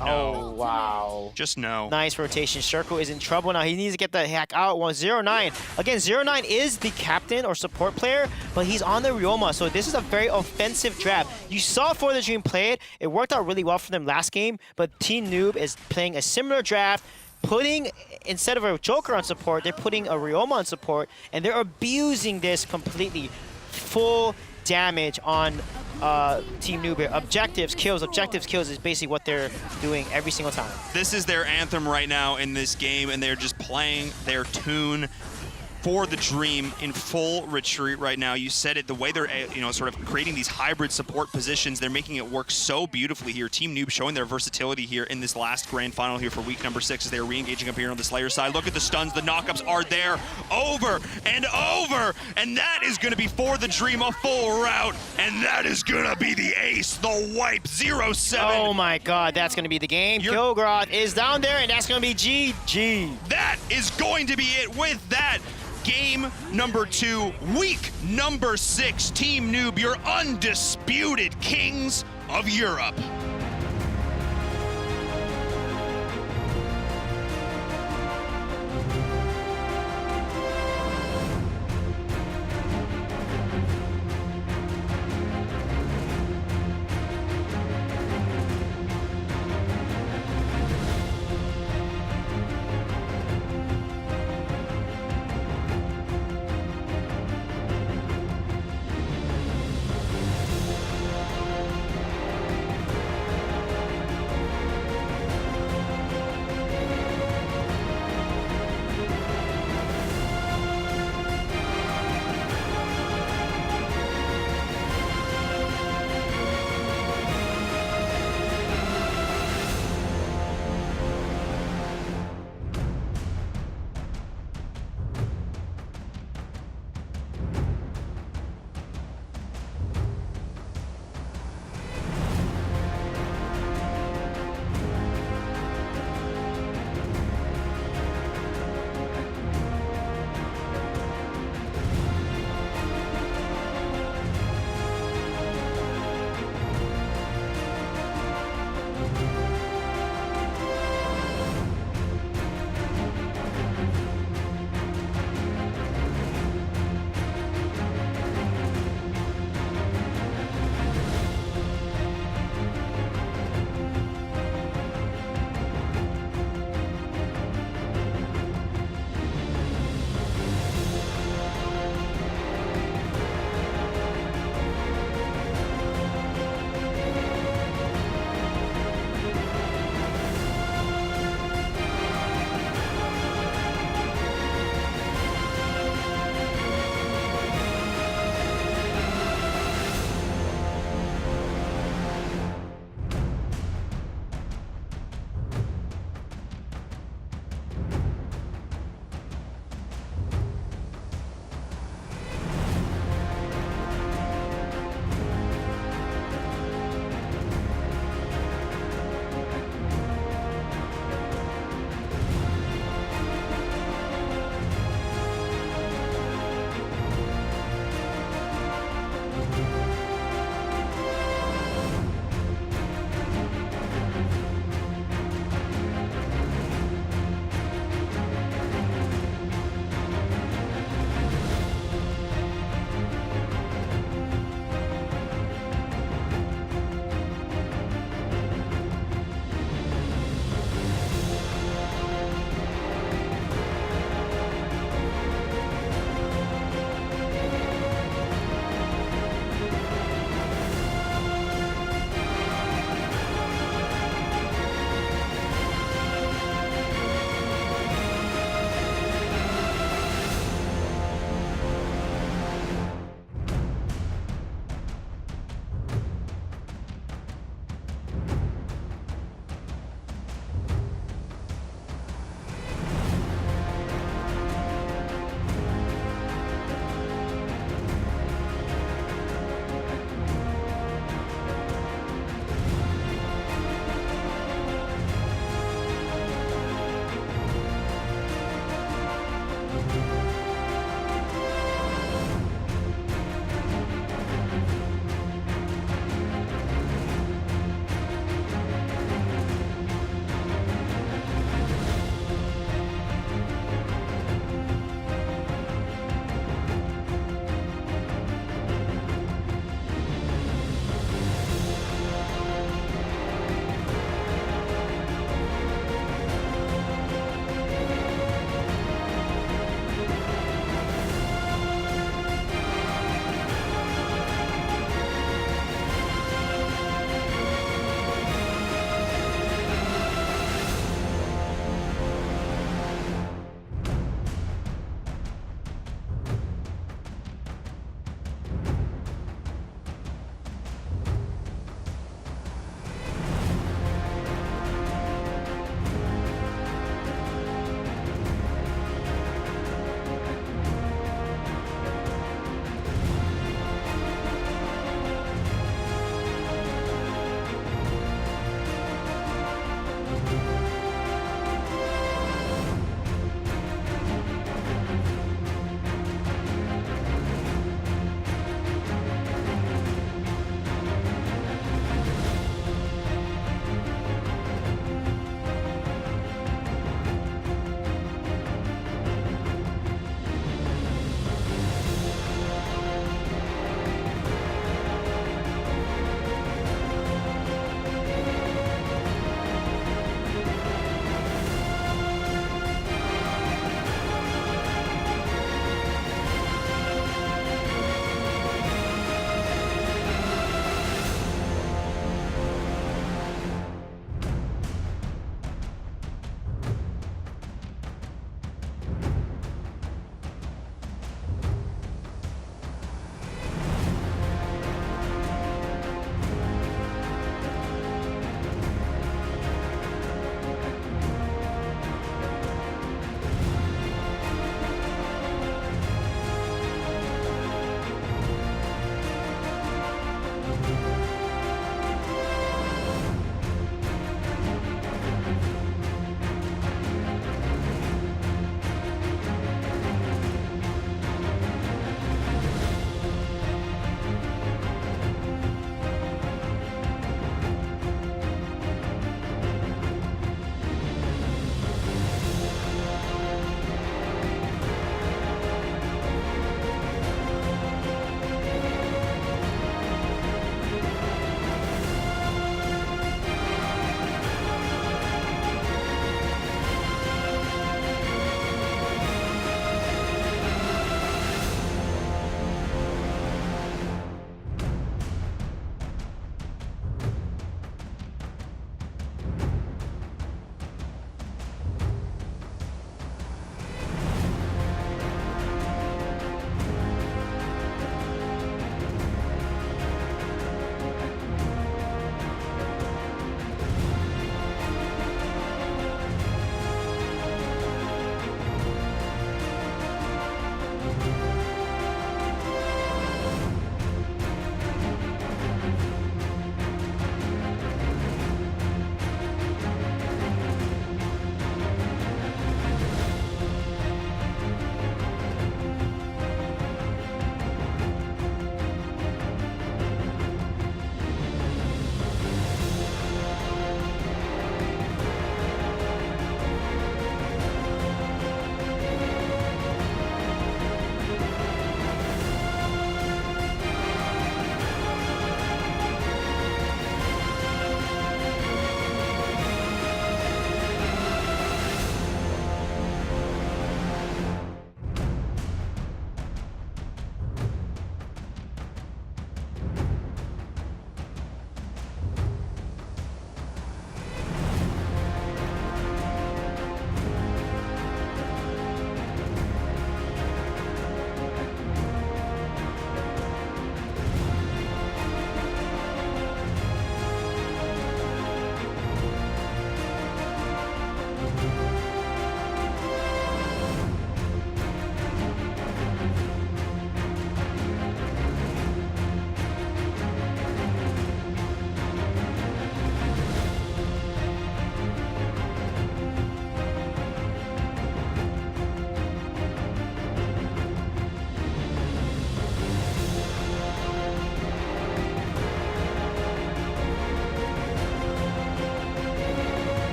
Oh, wow. Just no. Nice rotation. Shurko is in trouble now. He needs to get the heck out. 0-9. Again, 0-9 is the captain or support player, but he's on the Ryoma, so this is a very offensive draft. You saw For the Dream play it. It worked out really well for them last game, but Team Noob is playing a similar draft, putting, instead of a Joker on support, they're putting a Ryoma on support, and they're abusing this completely. Full damage on Team Noob. Objectives, kills is basically what they're doing every single time. This is their anthem right now in this game, and they're just playing their tune. For the Dream in full retreat right now. You said it, the way they're sort of creating these hybrid support positions, they're making it work so beautifully here. Team Noob showing their versatility here in this last grand final here for week number 6 as they're re-engaging up here on the Slayer side. Look at the stuns, the knockups are there over and over, and that is going to be For the Dream a full route, and that is going to be the ace, the wipe, 0-7. Oh my God, that's going to be the game. Kilgroth is down there, and that's going to be GG. That is going to be it with that. Game number 2, week number 6, Team Noob, your undisputed kings of Europe.